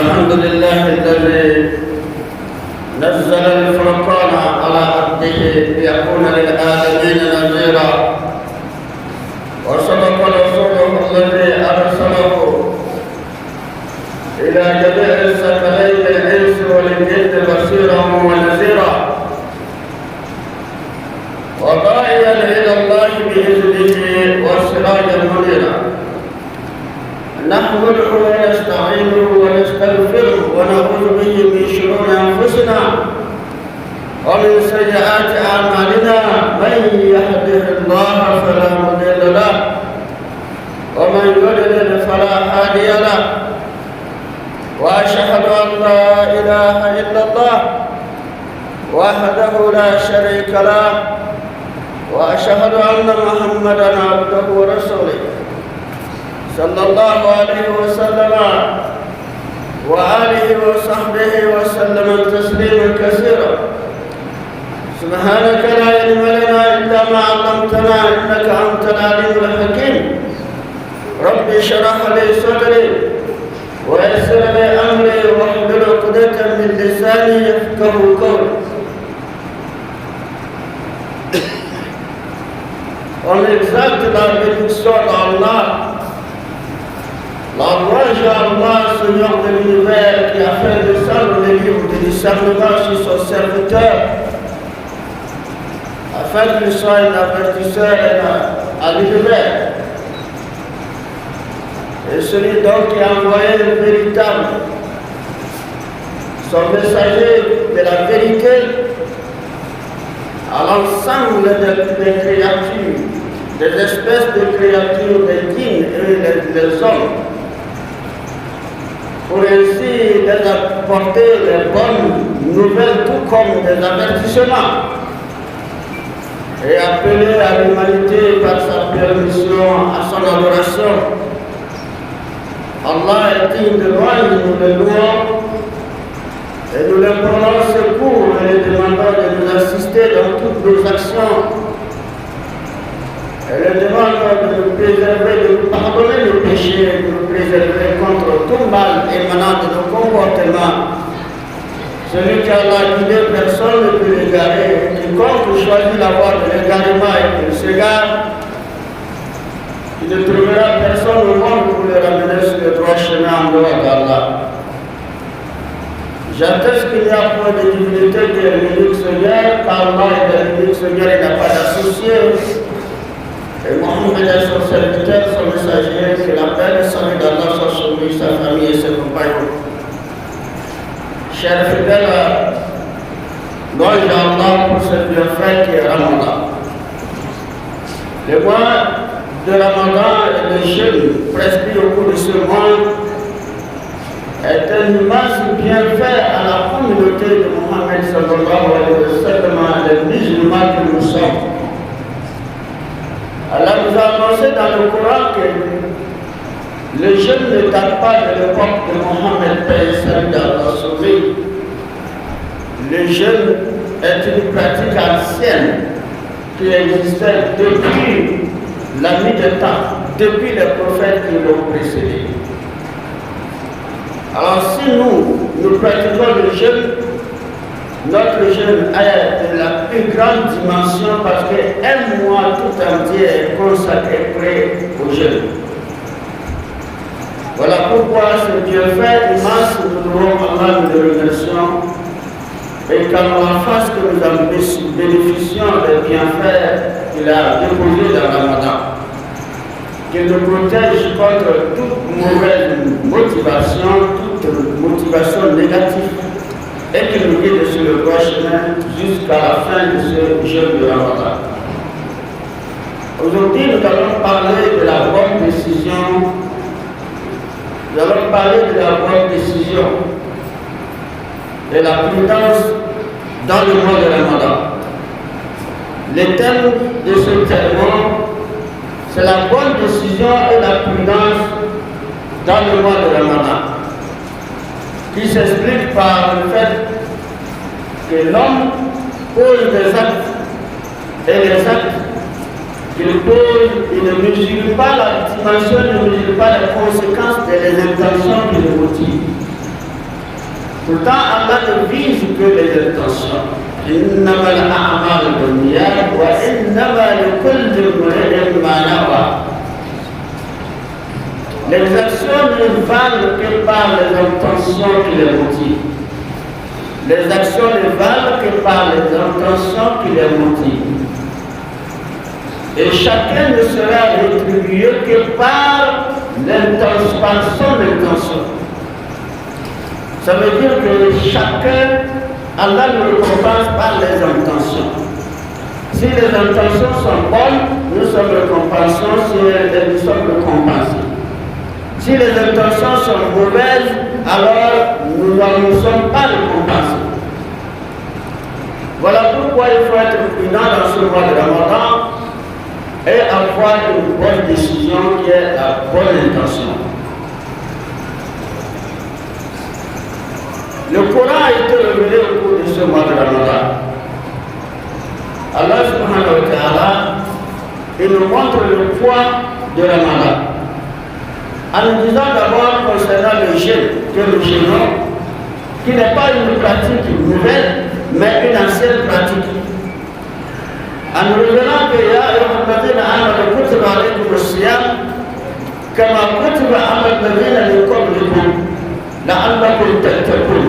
الحمد لله الذي نزل الفرقان على عبده ليكون للعالمين نذيرا وصدق رسوله الذي أرسله إلى جميع الثقلين الإنس والجن بصيرا ونذيرا وداعيا إلى الله بإذنه وسراجا منيرا نحمده ونستعينه ونستغفره ونعوذ به من شرور أنفسنا ومن سيئات أعمالنا من يهده الله فلا مضل له ومن يضلل فلا هادي له وأشهد أن لا إله إلا الله وحده لا شريك له وأشهد أن محمدًا عبده ورسوله صلى الله عليه وسلم وآله وصحبه وسلم تسليما كثيرا سبحانك لا علم لنا إلا ما علمتنا إنك أنت العليم الحكيم رب اشرح لي صدري ويسر لي أمري واحلل عقدة من لساني يفقهوا قولي. On exalte la bénédiction d'Allah, la louange à Allah, Seigneur de l'univers, qui a fait descendre les livres de discernement sur son serviteur, afin qu'il soit un avertisseur à l'univers. Et celui donc qui a envoyé le véritable, son messager de la vérité, à l'ensemble des créatures, des espèces de créatures, des djinns et des hommes, pour ainsi les apporter les bonnes nouvelles, tout comme des avertissements, et appeler à l'humanité par sa permission à son adoration. Allah est digne de louange, nous le louons, et nous le prenons secours et le demandons de nous assister dans toutes nos actions. Et le demandons de nous préserver, de nous pardonner nos péchés, de nous préserver contre tout mal émanant de nos comportements. Celui qui a la guidé, personne ne peut l'égarer. Quiconque choisit la voie de l'égarement et qu'il s'égare, il ne trouvera personne au monde pour le ramener sur le droit chemin en dehors d'Allah. J'atteste qu'il n'y a point de divinité qui est l'unique Seigneur, qu'Allah est l'unique Seigneur, il n'a pas d'associé. Et Mohammed est son serviteur, son messager, que la paix et le salut d'Allah soit sur lui, sa famille et ses compagnons. Chers fidèles, louange à Allah pour ce bienfait qui est Ramadan. Le mois de Ramadan et le jeûne prescrit au cours de ce mois est un immense bienfait à la communauté de Mohammed sallallahu alayhi wa sallam, les musulmans que nous sommes. Allah nous a annoncé dans le Coran que le jeûne ne date pas de l'époque de Mohammed, paix et salut d'Allah sauvé. Le jeûne est une pratique ancienne qui existait depuis la nuit des temps, depuis les prophètes qui l'ont précédé. Alors si nous pratiquons le jeûne, notre jeûne est de la plus grande dimension parce qu'un mois tout entier est consacré près au jeûne. Voilà pourquoi ce bienfait immense, nous devons Allah, nous le remercions, et qu'Allah fasse que nous en bénéficions des bienfaits qu'il a déposés dans Ramadan. Qu'il nous protège contre toute mauvaise motivation, toute motivation négative, et qu'il nous guide sur le droit chemin jusqu'à la fin de ce jeûne de Ramadan. Aujourd'hui, nous allons parler de la bonne décision. Nous allons parler de la bonne décision et la prudence dans le mois de Ramadan. Le thème de ce thème, c'est la bonne décision et la prudence dans le mois de Ramadan, qui s'explique par le fait que l'homme pose des actes et les actes qu'il pose, il ne mesure pas la dimension, il ne mesure pas les conséquences et les intentions qui le motivent. Pourtant, Allah ne vise que les intentions. إنما الأعمال بالنيات وإنما لكل امرئ ما نوى. Les actions ne valent que par les intentions qui les motivent. Les actions ne valent que par les intentions qui les motivent. Et chacun ne sera rétribué que par l'intention, par son intention. Ça veut dire que chacun, Allah nous récompense par les intentions. Si les intentions sont bonnes, nous sommes récompensés, si nous sommes récompensés. Si les intentions sont mauvaises, alors nous ne sommes pas récompensés. Voilà pourquoi il faut être prudent dans ce mois de Ramadan et avoir une bonne décision qui est la bonne intention. Le Coran a été révélé au cours de ce mois de Ramadan. Allah subhanahu wa ta'ala, il nous montre le poids de Ramadan. En nous disant d'abord concernant le jeûne, que nous jeûnons, qui n'est pas une pratique nouvelle, mais une ancienne pratique. En nous révélant que ya ayyuhalladhina amanu kutiba alaykumus siyam kama kutiba ala alladhina min qablikum la'allakum tattaqun.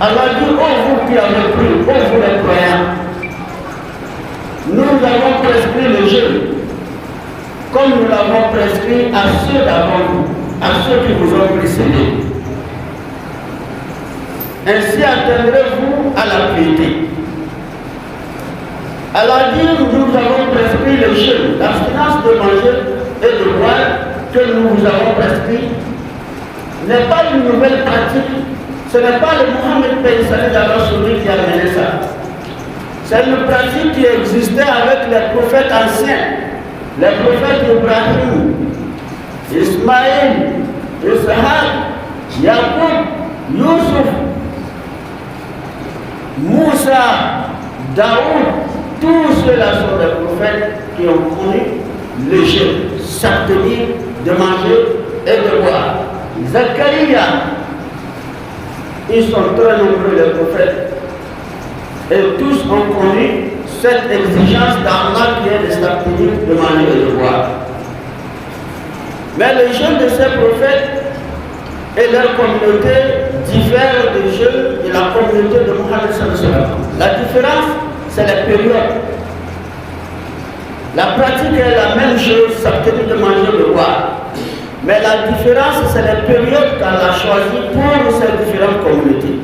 Allah dit, oh vous qui avez cru, oh vous les croyants, nous avons prescrit le jeûne comme nous l'avons prescrit à ceux d'avant vous, à ceux qui vous ont précédés. Ainsi atteindrez-vous à la piété. Allah dit, nous avons prescrit le jeûne, l'abstinence de manger et de boire que nous vous avons prescrit n'est pas une nouvelle pratique. Ce n'est pas le Mohammed Sallallahu alayhi wa sallam qui a mené ça. C'est une pratique qui existait avec les prophètes anciens, les prophètes Ibrahim, Ismaïl, Ishaq, Yaqub, Yusuf, Moussa, Daoud, tous ceux-là sont des prophètes qui ont connu le jeûne, s'abstenir de manger et de boire. Zacharia, ils sont très nombreux les prophètes et tous ont connu cette exigence d'Allah qui est de s'abstenir de manger et de boire. Mais le jeûne de ces prophètes et leur communauté diffèrent du jeûne de la communauté de Mohammed sallallahu alayhi wa sallam. La différence, c'est la période. La pratique est la même chose, s'abstenir de manger et de boire. Mais la différence, c'est la période qu'Allah a choisie pour ces différentes communautés.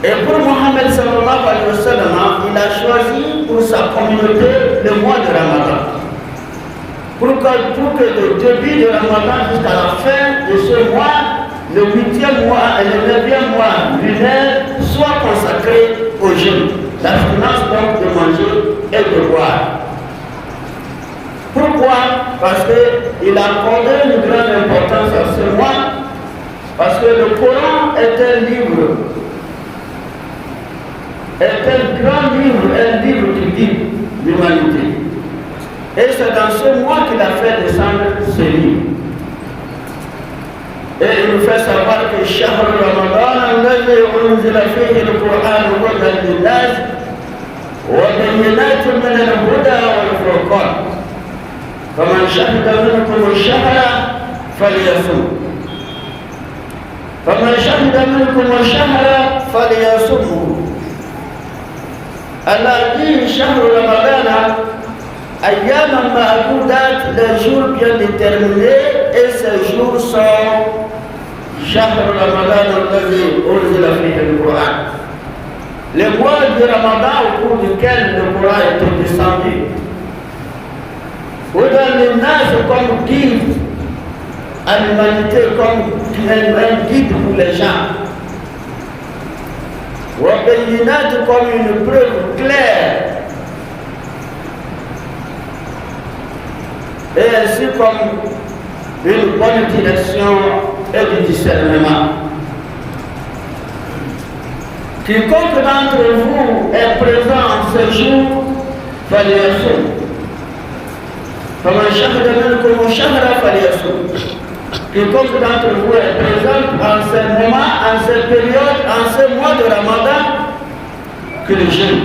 Et pour Mohammed sallallahu alayhi wa sallam, il a choisi pour sa communauté le mois de Ramadan. Pour que le début de Ramadan jusqu'à la fin de ce mois, le 8e mois et le 9e mois lunaire soient consacrés au jeûne. L'abstinence donc de manger et de boire. Pourquoi? Parce qu'il a accordé une grande importance à ce mois, parce que le Coran est un livre, est un grand livre, un livre qui guide l'humanité. Et c'est dans ce mois qu'il a fait descendre ce livre. Et il nous fait savoir que Shahr Ramadan, alladhi unzila fihi al-Qur'an hudan lin-nas wa bayyinatin min al-huda wal-furqan. فمن شهد منكم الشهر فليصم Allah dit شهر رمضان أياما معدودات, les jours bien déterminés, et ces jours sont شهر رمضان الذي أنزل فيه القرآن. Les mois de Ramadan au cours duquel le Coran est descendu. Hudan lin-nas comme guide à l'humanité, comme un guide pour les gens. Wa bayyinat comme une preuve claire. Et ainsi comme une bonne direction et du discernement. Quiconque d'entre vous est présent en ce jour, falyasum. فمن شهد منكم الشهر فليصم. Quiconque d'entre vous est présent en ce moment, en cette période, en ce mois de Ramadan, que le jeûne.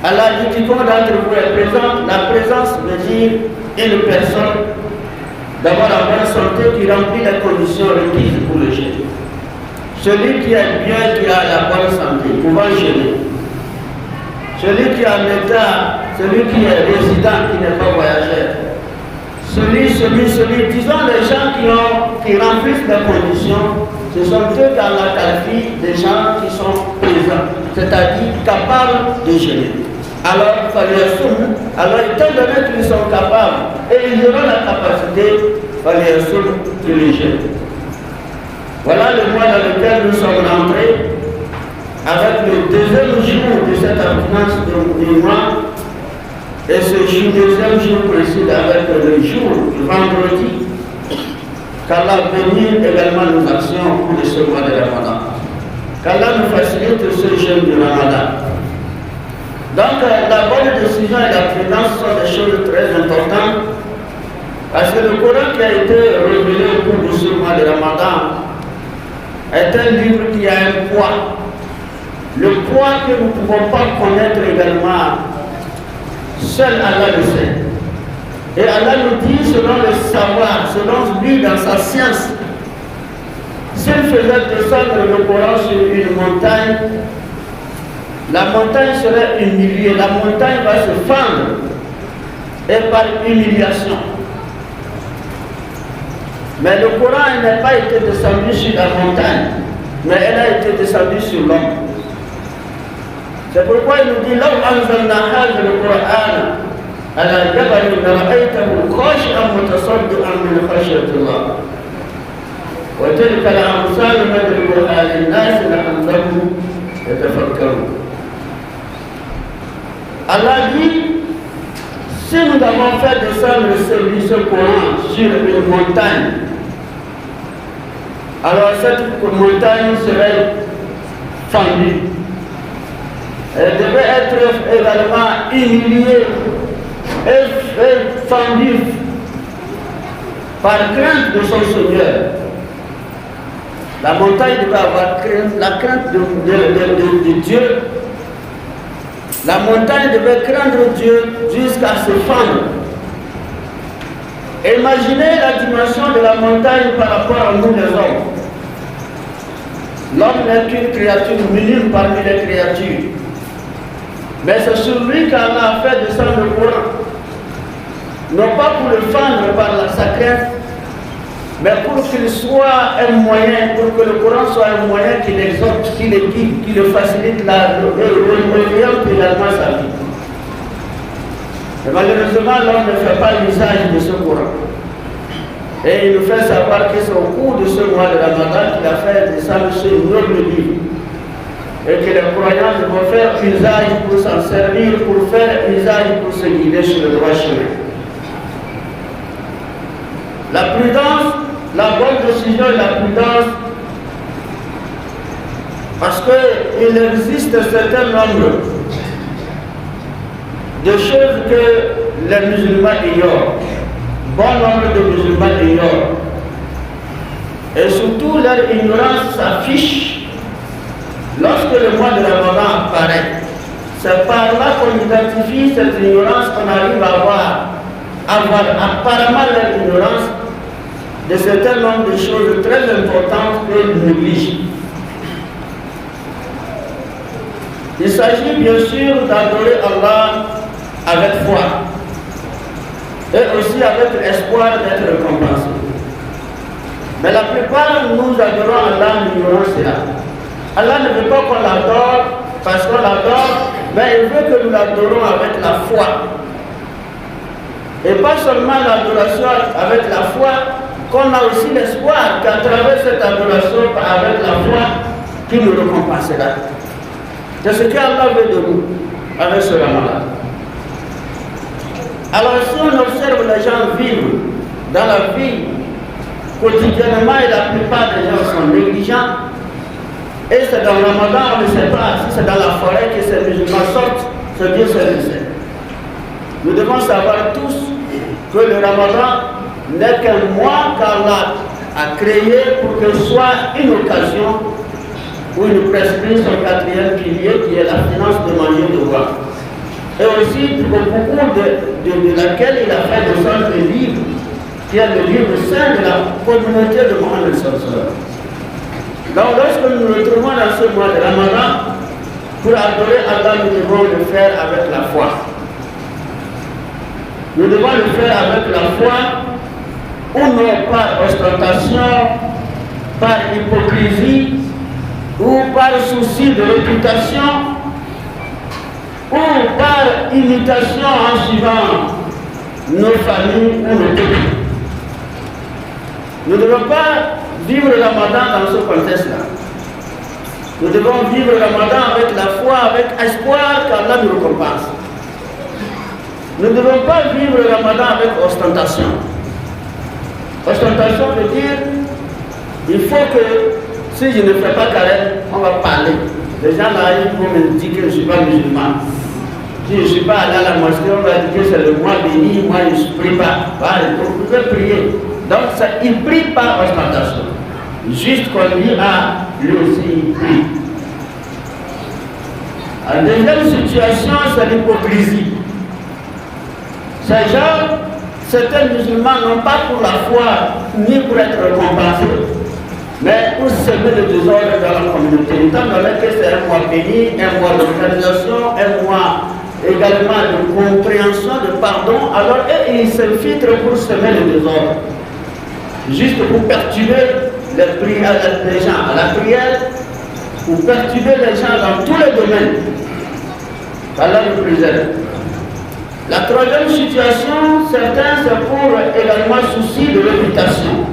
Allah dit quiconque d'entre vous est présent, la présence veut dire une personne d'avoir la bonne santé qui remplit les conditions requises pour le jeûne. Celui qui est bien, qui a la bonne santé, pouvant jeûner. Celui qui est en état, celui qui est résident, qui n'est pas voyageur. Celui, disons les gens qui remplissent les conditions, ce sont eux qui ont la qualifie des gens qui sont présents, c'est-à-dire capables de jeûner. Alors, étant donné qu'ils sont capables et ils auront la capacité, qu'ils les jeûnent. Voilà le mois dans lequel nous sommes rentrés, avec le deuxième jour de cette abstinence du mois. Et ce deuxième jour précède avec le jour du vendredi, qu'Allah bénisse également nos actions pour ce mois de Ramadan. Qu'Allah nous facilite ce jeûne du Ramadan. Donc la bonne décision et la prudence sont des choses très importantes, parce que le Coran qui a été révélé au cours de ce mois de Ramadan est un livre qui a un poids. Le poids que nous ne pouvons pas connaître également. Seul Allah le sait. Et Allah nous dit, selon le savoir, selon lui dans sa science, s'il faisait descendre le Coran sur une montagne, la montagne serait humiliée, la montagne va se fendre, et par humiliation. Mais le Coran n'a pas été descendu sur la montagne, mais elle a été descendue sur l'homme. C'est pourquoi il nous dit لو أنزلنا هذا القرآن على جبل لرأيته خاشعا متصدعا من خشية الله وتلك الأمثال نضربها للناس لعلهم يتفكرون. Allah dit, si nous avons fait descendre ce Coran sur une montagne, alors cette montagne serait fendue. Elle devait être également humiliée et fendue par crainte de son Seigneur. La montagne devait avoir la crainte de Dieu. La montagne devait craindre Dieu jusqu'à se fendre. Imaginez la dimension de la montagne par rapport à nous les hommes. L'homme n'est qu'une créature minime parmi les créatures. Mais c'est sur lui qu'Allah a fait descendre le Coran. Non pas pour le fendre par sa crainte, mais pour qu'il soit un moyen, pour que le Coran soit un moyen qui l'exhorte, qui le guide, qui le facilite, l'oriente également sa vie. Et malheureusement, l'homme ne fait pas l'usage de ce Coran. Et il nous fait savoir que c'est au cours de ce mois de Ramadan qu'il a fait descendre ce noble livre. Et que les croyants vont faire usage pour s'en servir, pour faire usage pour se guider sur le droit chemin. La prudence, la bonne décision et la prudence, parce qu'il existe un certain nombre de choses que les musulmans ignorent, bon nombre de musulmans ignorent, et surtout leur ignorance s'affiche lorsque le mois de Ramadan apparaît. C'est par là qu'on identifie cette ignorance qu'on arrive à avoir apparemment leur ignorance de certains nombre de choses très importantes qu'ils négligent. Il s'agit bien sûr d'adorer Allah avec foi et aussi avec l'espoir d'être récompensé. Mais la plupart nous adorons Allah en ignorant cela. Allah ne veut pas qu'on l'adore parce qu'on l'adore, mais il veut que nous l'adorons avec la foi. Et pas seulement l'adoration avec la foi, qu'on a aussi l'espoir qu'à travers cette adoration avec la foi, qu'il nous récompensera. C'est ce qu'Allah veut de nous avec ce Ramadan. Alors si on observe les gens vivre dans la vie quotidiennement et la plupart des gens sont négligents, et c'est dans le Ramadan, on ne sait pas si c'est dans la forêt que ces musulmans sortent, c'est Dieu seul le sait. Nous devons savoir tous que le Ramadan n'est qu'un mois qu'Allah a créé pour que ce soit une occasion où il nous prescrit son quatrième pilier qui est la finance de manger de boire. Et aussi pour beaucoup de laquelle il a fait de sorte le livre, qui est le livre saint de la communauté de Mohammed Sallallahu. Donc lorsque nous nous retrouvons dans ce mois de Ramadan, pour adorer Allah, nous devons le faire avec la foi. Nous devons le faire avec la foi, ou non par ostentation, par hypocrisie, ou par souci de réputation, ou par imitation en suivant nos familles ou nos pays. Nous ne devons pas vivre le Ramadan dans ce contexte-là. Nous devons vivre le Ramadan avec la foi, avec espoir qu'Allah nous récompense. Nous ne devons pas vivre le Ramadan avec ostentation. Ostentation veut dire, il faut que si je ne fais pas carême, on va parler. Les gens là, ils vont me dire que je ne suis pas musulman. Si je ne suis pas allé à la mosquée, on va dire que c'est le mois béni, moi je ne prie pas. Voilà, vous pouvez prier. Donc ça, il ne prie pas ostentation. Juste comme lui a, lui aussi il prie. La deuxième situation, c'est l'hypocrisie. Ces gens, certains musulmans n'ont pas pour la foi ni pour être récompensés, mais pour semer le désordre dans la communauté. Étant donné que c'est un mois béni, un mois d'organisation, un mois également de compréhension, de pardon, alors ils s'infiltrent pour semer le désordre. Juste pour perturber les gens à la prière, pour perturber les gens dans tous les domaines. Allah nous préserve. La troisième situation, certains c'est pour également souci de réputation.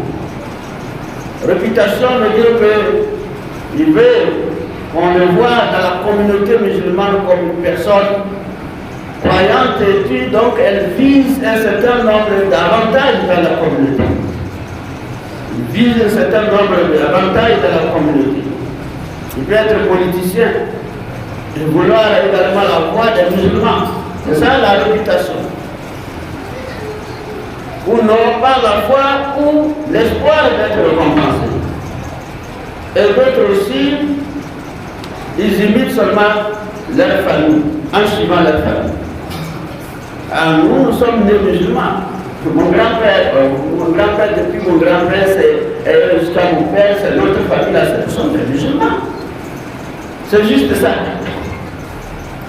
Réputation veut dire qu'il veut qu'on le voit dans la communauté musulmane comme une personne croyante et puis donc elle vise un certain nombre d'avantages dans la communauté. Il vise un certain nombre d'avantages dans la communauté. Il peut être politicien et vouloir également la voix des musulmans. C'est ça la réputation. Ou non pas la foi ou l'espoir d'être récompensé. Et d'autres aussi, ils imitent seulement leur famille, en suivant leur famille. Alors nous sommes des musulmans. Mon grand-père, depuis mon grand-père jusqu'à mon père, c'est notre famille là, ce sont des musulmans. C'est juste ça.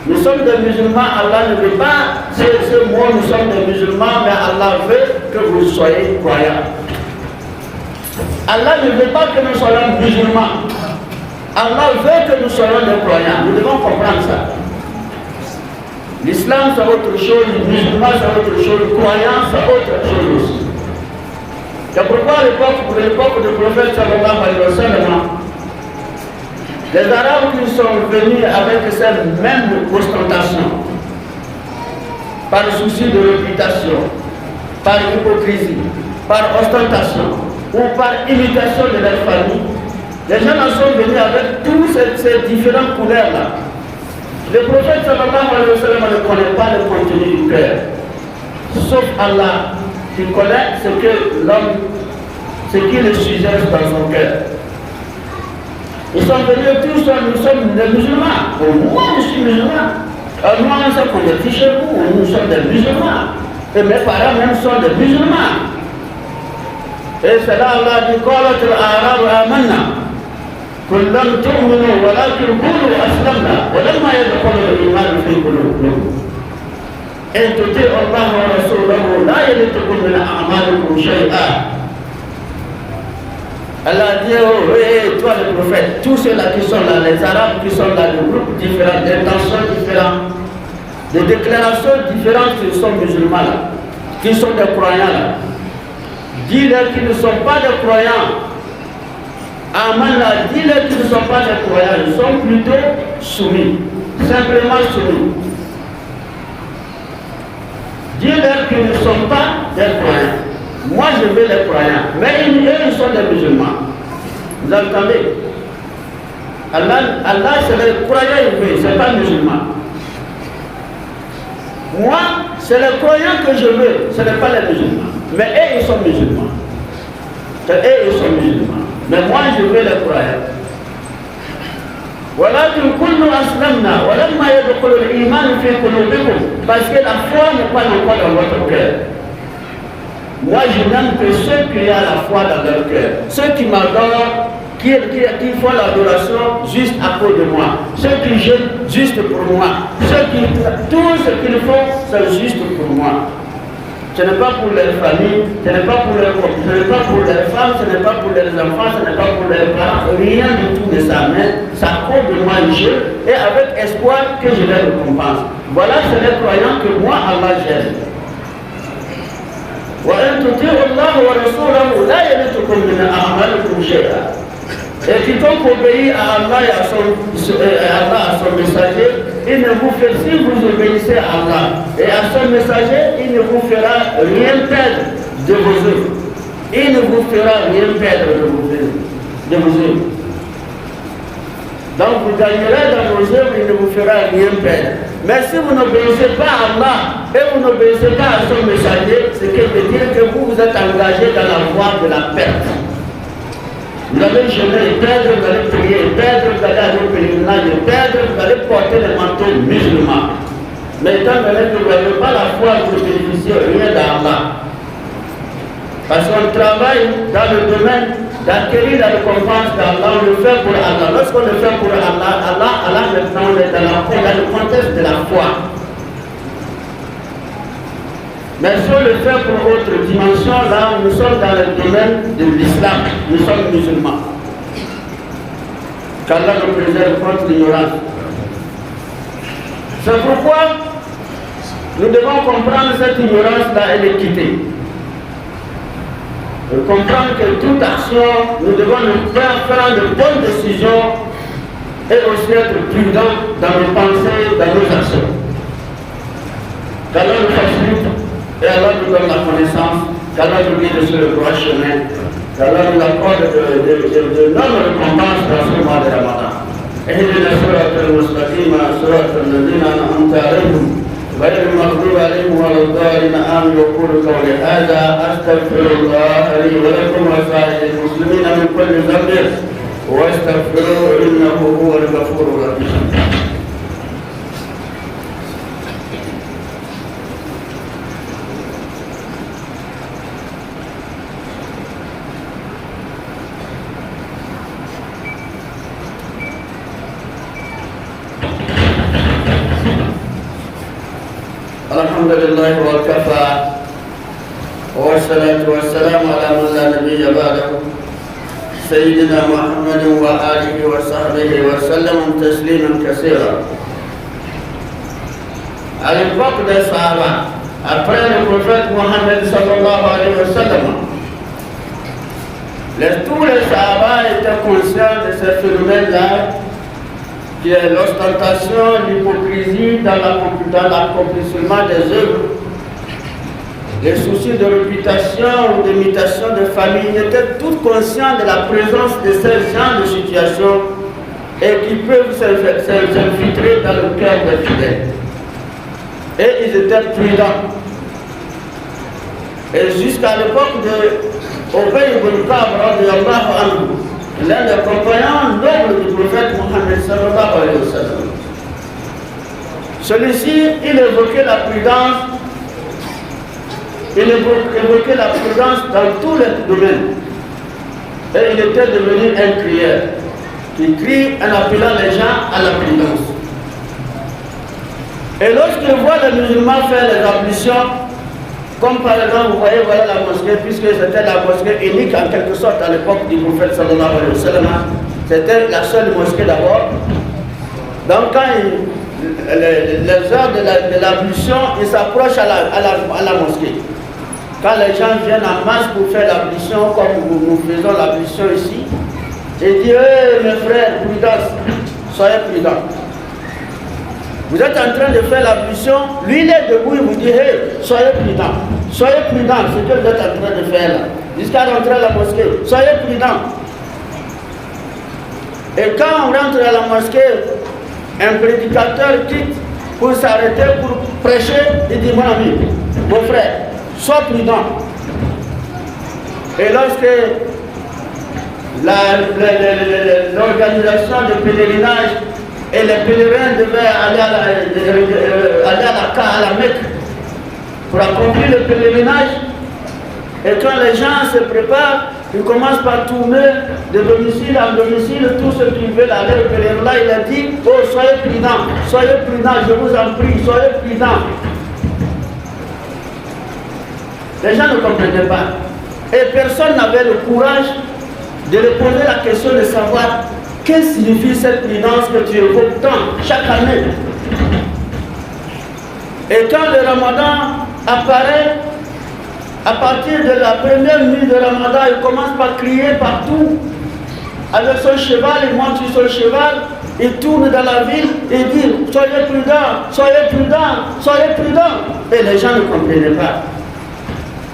Nous sommes des musulmans, Allah ne veut pas, ce mot, nous sommes des musulmans, mais Allah veut que vous soyez croyants. Allah ne veut pas que nous soyons musulmans. Allah veut que nous soyons des croyants. Nous devons comprendre ça. L'islam c'est autre chose, le musulman c'est autre chose, le croyant c'est autre chose aussi. C'est pourquoi à l'époque du prophète sallallahu alayhi wa sallam, les Arabes qui sont venus avec cette même ostentation, par souci de réputation, par hypocrisie, par ostentation ou par imitation de leur famille, les gens en sont venus avec toutes ces différentes couleurs-là. Le prophète sallallahu alayhi wa sallam ne connaît pas le contenu du cœur, sauf Allah qui connaît ce que l'homme, ce qui le suggère dans son cœur. Ils sont venus tous, nous sommes des musulmans. Moi, je suis musulman. Moi, on s'est convertis chez vous, nous sommes des musulmans. Et mes parents même sont des musulmans. Et c'est là Allah dit, قالت الأعراب آمنا قل لم تؤمنوا ولكن قولوا أسلمنا ولما يدخل الإيمان في قلوبكم إن تطيعوا الله ورسوله لا يلتكم من أعمالكم شيئا. Allah dit, oh, oui, toi le prophète, tous ceux-là qui sont là, les Arabes qui sont là, de groupes différents, d'intentions différentes, de déclarations différentes qui sont musulmans là, qui sont des croyants là. Dis-leur qu'ils ne sont pas des croyants. Amen là, dis-leur qu'ils ne sont pas des croyants, ils sont plutôt soumis, simplement soumis. Dis-leur qu'ils ne sont pas des croyants. Moi je veux les croyants, mais eux ils sont des musulmans. Vous entendez? Allah c'est les croyants, il veut, c'est pas musulman. Moi, c'est les croyants que je veux, ce n'est pas les musulmans. Mais eux ils sont musulmans. Et ils sont musulmans. Mais moi, je veux les croyants. Parce que la foi n'est pas encore dans votre cœur. Moi, je n'aime que ceux qui ont la foi dans leur cœur. Ceux qui m'adorent, qui font l'adoration juste à cause de moi. Ceux qui jeûnent juste pour moi. Tout ce qu'ils font, c'est juste pour moi. Ce n'est pas pour leur famille, ce n'est pas pour leurs femmes, ce n'est pas pour leurs enfants, ce n'est pas pour leurs parents, rien du tout de ça. Mais ça cause de moi un jeu et avec espoir que je les récompense. Voilà, c'est les croyants que moi, Allah, j'aime. Et quiconque obéit à Allah et à son messager, il ne vous fait, si vous obéissez à Allah et à son messager, il ne vous fera rien perdre de vos œuvres. Il ne vous fera rien perdre de vos œuvres. Donc vous gagnerez dans vos œuvres, il ne vous fera rien perdre. Mais si vous n'obéissez pas à Allah et vous n'obéissez pas à son messager, ce qui veut dire que vous êtes engagé dans la voie de la perte. Vous allez jeûner et perdre, vous allez prier et perdre, vous allez aller au pèlerinage et perdre, vous allez porter les manteaux musulmans. Mais étant donné que vous n'avez pas la foi, vous ne bénéficiez rien d'Allah. Parce qu'on travaille dans le domaine d'acquérir la récompense d'Allah, on le fait pour Allah. Lorsqu'on le fait pour Allah, Allah maintenant on est dans le contexte de la foi. Mais si on le fait pour autre dimension, là nous sommes dans le domaine de l'islam, nous sommes musulmans. Qu'Allah nous préserve contre l'ignorance. C'est pourquoi nous devons comprendre cette ignorance-là et l'équité. Comprendre que toute action, nous devons nous faire prendre de bonnes décisions et aussi être prudents dans nos pensées, dans nos actions. Qu'Allah nous facilite. Et Allah nous donne la connaissance, qu'Allah nous guide sur le droit chemin, qu'Allah nous accorde de nombreuses récompenses dans ce mois de Ramadan. اهدنا الصراط المستقيم صراط الذين أنعمت عليهم غير المغضوب عليهم ولا الضالين آمين وقولوا قولي هذا أستغفر الله لي ولكم وسائر المسلمين من كل ذنب واستغفروه إنه هو الغفور الرحيم. الحمد لله وكفى والصلاة والسلام على من لا نبي بعده سيدنا محمد وآله وصحبه وسلم تسليما كثيرا. À l'époque des Sahaba, après le prophète Mohammed sallallahu alayhi wa sallam, tous les Sahaba étaient conscients de ce phénomène-là, qui est l'ostentation, l'hypocrisie dans l'accomplissement des œuvres, les soucis de réputation ou d'imitation de famille. Ils étaient tous conscients de la présence de ces genres de situations et qui peuvent s'infiltrer dans le cœur des fidèles. Et ils étaient prudents. Et jusqu'à l'époque de Ubay ibn Ka'b radiyallahu anhu, l'un des compagnons nobles du prophète Mohammed sallallahu alayhi wa sallam. Celui-ci, il évoquait la prudence, dans tous les domaines. Et il était devenu un crieur, qui crie en appelant les gens à la prudence. Et lorsqu'il voit les musulmans faire les ablutions, comme par exemple, vous voyez, voilà la mosquée, puisque c'était la mosquée unique en quelque sorte à l'époque du prophète sallallahu alayhi wa sallam. C'était la seule mosquée d'abord. Donc quand les heures de l'ablution, ils s'approchent à la mosquée. Quand les gens viennent en masse pour faire l'ablution, comme nous faisons l'ablution ici, ils disent, mes frères, prudence, soyez prudents. Vous êtes en train de faire l'ablution, lui il est debout, il vous dit, soyez prudents, ce que vous êtes en train de faire là, jusqu'à rentrer à la mosquée, soyez prudents. Et quand on rentre à la mosquée, un prédicateur quitte pour s'arrêter pour prêcher, il dit, mon ami, mon frère, sois prudent. Et lorsque l'organisation de pèlerinage et les pèlerins devaient aller à la Mecque pour accomplir le pèlerinage. Et quand les gens se préparent, ils commencent par tourner de domicile en domicile, tous ceux qui veulent aller au pèlerinage. Là, il a dit, oh, soyez prudents, je vous en prie, soyez prudents. Les gens ne comprenaient pas. Et personne n'avait le courage de leur poser la question de savoir qu'est-ce que signifie cette prudence que tu évoques tant chaque année. Et quand le Ramadan apparaît, à partir de la première nuit de Ramadan, il commence par crier partout. Avec son cheval, il monte sur son cheval, il tourne dans la ville et dit soyez prudents, soyez prudents, soyez prudents. Et les gens ne comprenaient pas.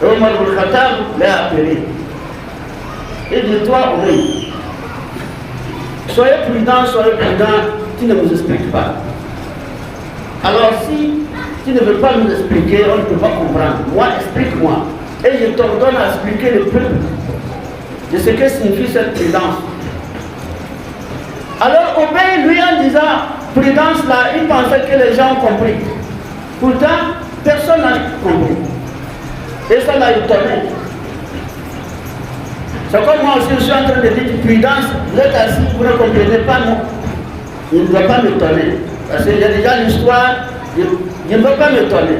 Et Omar ibn Khattab l'a appelé. Il dit toi, oui, soyez prudents, tu ne nous expliques pas. Alors si tu ne veux pas nous expliquer, on ne peut pas comprendre. Moi, explique-moi. Et je t'ordonne à expliquer le peuple de ce que signifie cette prudence. Alors Obey, lui, en disant prudence là, il pensait que les gens ont compris. Pourtant, personne n'a compris. Et ça l'a étonné. C'est comme moi aussi, je suis en train de dire prudence, vous êtes assis, vous ne comprenez pas, non. Il ne doit pas m'étonner. Parce qu'il y a déjà l'histoire, il ne veut pas m'étonner.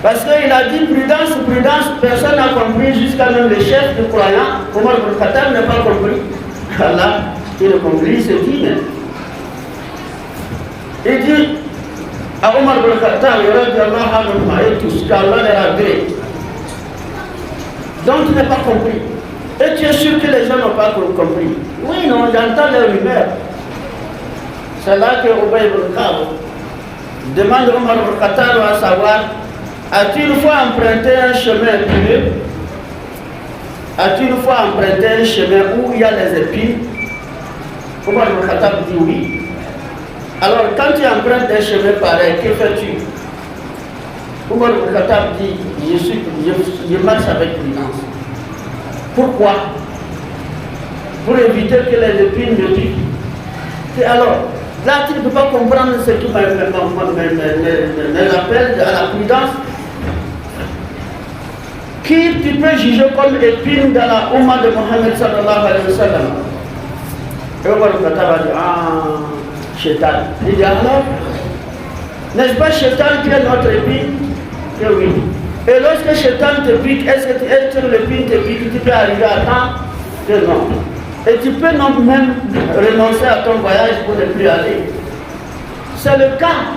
Parce qu'il a dit prudence, personne n'a compris, jusqu'à même le chef du croyant, Omar ibn Khattab n'a pas compris. Allah, il a compris, il se dit, mais. Il dit à Omar ibn Khattab, il aurait dit Allah et tous, qu'Allah les agrée. Donc tu n'as pas compris. Et tu es sûr que les gens n'ont pas compris. Oui, non, j'entends les rumeurs. C'est là que Obey ibn Khattab demande à Omar ibn Khattab à savoir, as-tu une fois emprunté un chemin épineux? As-tu une fois emprunté un chemin où il y a les épines? Omar ibn Khattab dit oui. Alors quand tu empruntes un chemin pareil, que fais-tu? Omar ibn Khattab dit, je marche avec prudence. Pourquoi? Pour éviter que les épines me piquent. Et alors, là tu ne peux pas comprendre ce qui m'appelle à la prudence. Qui tu peux juger comme épine dans la Ummah de Mohammed sallallahu alayhi wa sallam? Et Omar ibn Khattab a dit, Shaitan. Il dit alors, n'est-ce pas Shaitan qui est notre épine? Que oui. Et lorsque Shaitan te pique, est-ce que l'épine te pique, tu peux arriver à temps? Que non. Et tu peux non même renoncer à ton voyage pour ne plus aller. C'est le cas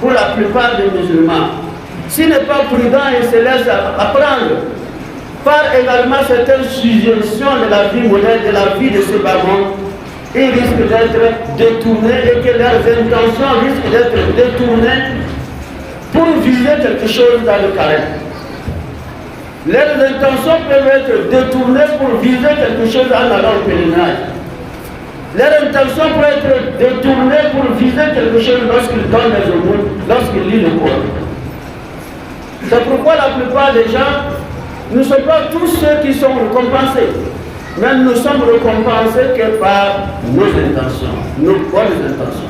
pour la plupart des musulmans. S'il n'est pas prudent, il se laisse apprendre par également certaines suggestions de la vie moderne, de la vie de ce bâtiment, ils risquent d'être détournés et que leurs intentions risquent d'être détournées pour viser quelque chose dans le carême. Leurs intentions peuvent être détournées pour viser quelque chose en allant au pèlerinage. Leurs intentions peuvent être détournées pour viser quelque chose lorsqu'ils donnent les aumônes, lorsqu'ils lisent le Coran. C'est pourquoi la plupart des gens ne sont pas tous ceux qui sont récompensés. Mais nous sommes récompensés que par nos intentions, nos bonnes intentions.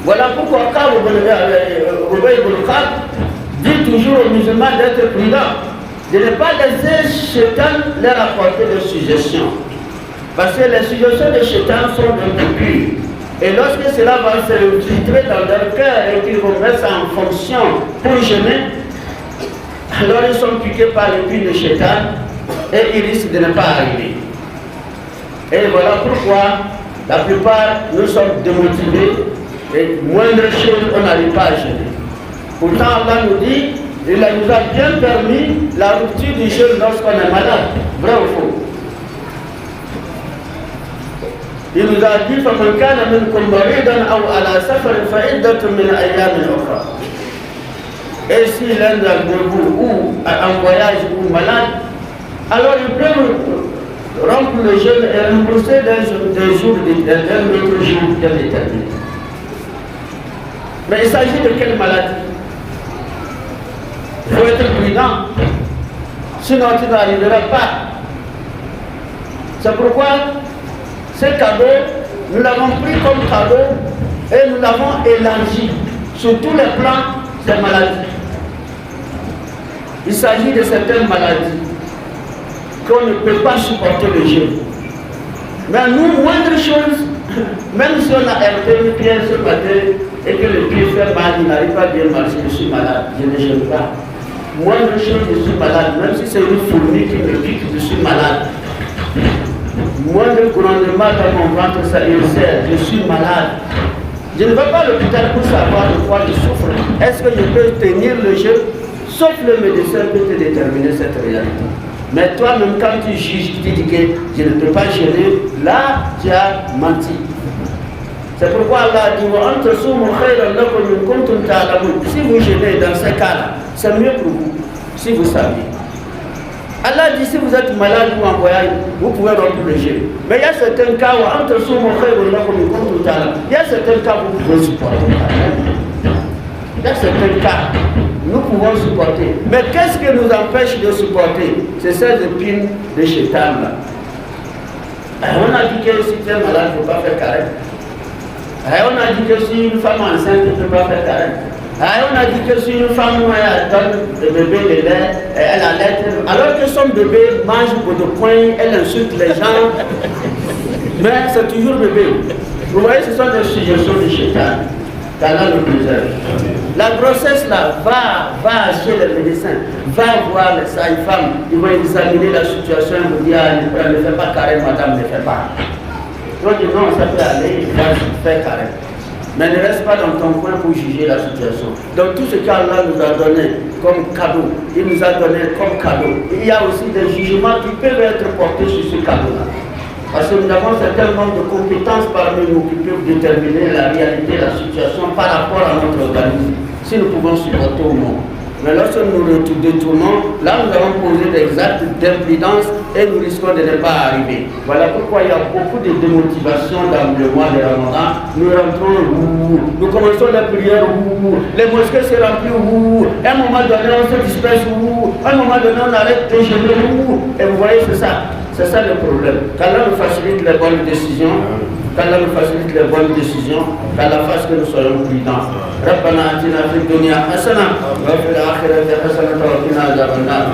Voilà pourquoi quand Obey ibn Khattab dit toujours aux musulmans d'être prudents, de ne pas laisser Shaitan leur apporter des suggestions. Parce que les suggestions de Shaitan sont impures. Et lorsque cela va se filtrer dans leur cœur et qu'ils vont mettre en fonction pour jeûner, alors ils sont piqués par l'épine de Shaitan et ils risquent de ne pas arriver. Et voilà pourquoi la plupart nous sommes démotivés et moindre chose on n'arrive pas à jeûner. Pourtant Allah nous dit, il nous a bien permis la rupture du jeûne lorsqu'on est malade. Vrai ou faux? Il nous a dit فَمَنْ كَانَ مِنْكُمْ مَرِيضًا أَوْ عَلَى سَفَرٍ فَعِدَّةٌ مِنْ أَيَّامٍ أُخْرَى. Et si l'un de vous ou en voyage ou malade, alors il peut rompre le jeûne et rembourser d'un autre jour de l'éternité. Mais il s'agit de quelle maladie? Il faut être prudent, sinon tu n'arriveras pas. C'est pourquoi ce cadeau, nous l'avons pris comme cadeau et nous l'avons élargi sur tous les plans des maladies. Il s'agit de certaines maladies qu'on ne peut pas supporter le jeûne. Mais nous, moindre chose, même si on a heurté le pied ce matin et que le pied fait mal, il n'arrive pas à bien marcher, je suis malade, je ne jeûne pas. Moindre chose, je suis malade, même si c'est une fourmi qui me pique, je suis malade. Moindre grondement dans mon ventre, ça ulcère, je suis malade. Je ne vais pas à l'hôpital pour savoir de quoi je souffre. Est-ce que je peux tenir le jeûne? Sauf le médecin peut te déterminer cette réalité. Mais toi-même, quand tu juges, tu dis que je ne peux pas jeûner, là, tu as menti. C'est pourquoi Allah dit si vous jeûnez dans ces cas-là, c'est mieux pour vous, si vous savez. Allah dit si vous êtes malade ou en voyage, vous pouvez rompre le jeûne. Mais il y a certains cas où il y a certains cas où vous pouvez supporter. Il y a certains cas nous pouvons supporter. Mais qu'est-ce qui nous empêche de supporter? C'est ces épines de chétan là. On a dit que si tu es malade, il ne faut pas faire carême. On a dit que si une femme enceinte ne peut pas faire carême. On a dit que si une femme donne le bébé de lait, elle allait, alors que son bébé mange beaucoup de poing, elle insulte les gens. Mais c'est toujours bébé. Vous voyez, ce sont des suggestions de chétan. qu'Allah le préserve. La grossesse là, va chez les médecins, va voir les sages-femmes, ils vont examiner la situation et vous dire, ne fais pas carré, madame, ne fais pas. Donc non, ça peut aller, il va faire carré. Mais ne reste pas dans ton coin pour juger la situation. Donc tout ce qu'Allah nous a donné comme cadeau, il nous a donné comme cadeau. Il y a aussi des jugements qui peuvent être portés sur ce cadeau-là. Parce que nous avons un certain nombre de compétences parmi nous qui peuvent déterminer la réalité, la situation par rapport à notre organisme, si nous pouvons supporter ou non. Mais lorsque nous détournons, là nous avons posé des actes d'imprudence et nous risquons de ne pas arriver. Voilà pourquoi il y a beaucoup de démotivation dans le mois de Ramadan. Nous rentrons, nous commençons la prière, les mosquées se remplissent, à un moment donné on se disperse, à un moment donné on arrête de jeûner, et vous voyez c'est ça. C'est ça le problème. Qu'Allah nous facilite les bonnes décisions, qu'Allah nous facilite les bonnes décisions, qu'Allah fasse que nous soyons prudents. ربنا آتنا في الدنيا حسنة وفي الآخرة حسنة وقنا عذاب النار.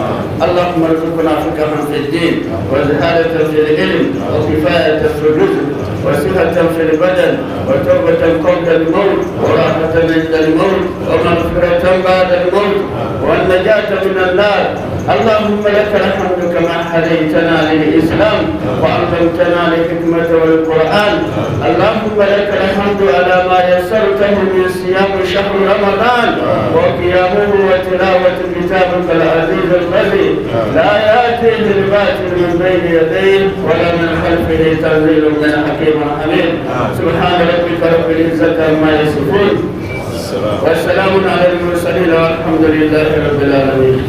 اللهم ارزقنا فقها في الدين وزهادة في العلم وكفاية في الرزق وصحة في البدن وتوبة قبل الموت وراحة عند الموت ومغفرة بعد الموت والنجاة من النار. اللهم لك الحمد كما هديتنا للإسلام وعلمتنا الحكمة والقرآن. اللهم لك الحمد على ما يسرته من صيام شهر رمضان وقيامه وتلاوة كتابك العزيز الذي لا يأتيه الباطل من بين يديه ولا من خلفه تنزيل من حكيم حميد. سبحان ربك رب العزة عما يصفون والسلام على المرسلين والحمد لله رب العالمين.